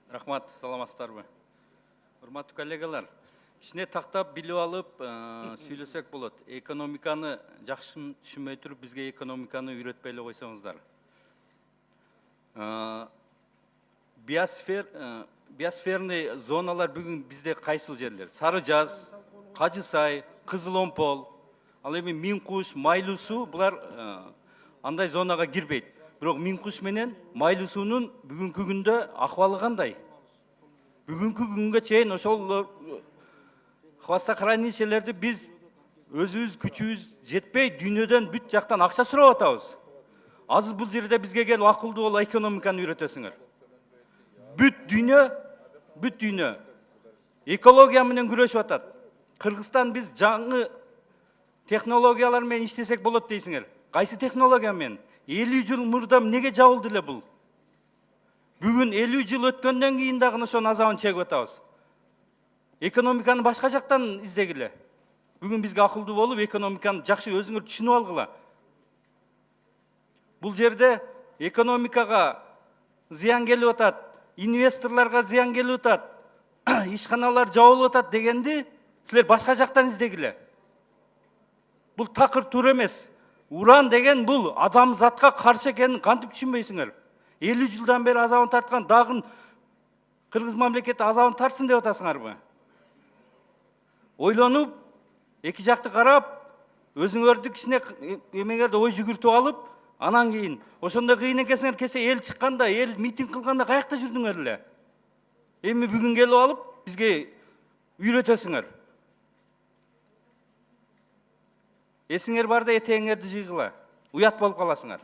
Рахмат, саламатсыздарбы? Урматтуу коллегалар, кичине тактап билип алып, сүйлөсөк болот. Экономиканы жакшы түшүнбөй туруп, бизге экономиканы үйрөтпөй эле койсоңуздар. Биосферный зоналар бүгүн бизде кайсыл жерлер? Сары Жаз, Кажы Сай, Кызыл Омпол, ал эми Миң Куш, Майлуу суу булар андай зонага кирбейт. Бирок Миң Куш менен Майлуу суунун бүгүнкү күндө акыбалы кандай? Бүгүнкү күнгө чейин ошол хвостохранилищелерди биз өзүбүз күчүбүз жетпей дүйнөдөн бүт жактан акча сурап атабыз. Азыр бул жерде бизге келип акылдуу болуп экономиканы үйрөтөсүңөр. Бүт дүйнө экология менен күрөшүп атат. Кыргызстан биз жаңы технологиялар менен иштесек болот дейсиңер. Кайсы технология менен? 50 жыл мурда эмнеге жабылды эле бул? Бүгүн 50 жыл өткөндөн кийин дагы ошонун азабын чегип атабыз. Экономиканы башка жактан издегиле. Бүгүн бизге акылдуу болуп, экономиканы жакшы өзүңөр түшүнүп алгыла. Бул жерде экономикага зыян келип атат, инвесторлорго зыян келип атат, ишканалар жабылып атат дегенди силер башка жактан издегиле. Бул такыр туура эмес. Уран деген бул адамзатка каршы экенин кантип түшүнбөйсүңөр? 50 жылдан бери азабын тарткан дагы Кыргыз мамлекети азабын тартсын деп атасыңарбы? Ойлонуп, эки жакты карап, өзүңөрдү кичине эмеңерди ой жүгүртүп алып, анан кийин ошондой кыйын экенсиңер, кесе эл чыкканда, эл митинг кылганда каякта жүрдүңөр эле? Эми бүгүн келип алып, бизге үйрөтөсүңөр. Эсиңер барда этеңерди жыйгыла. Уят болуп каласыңар.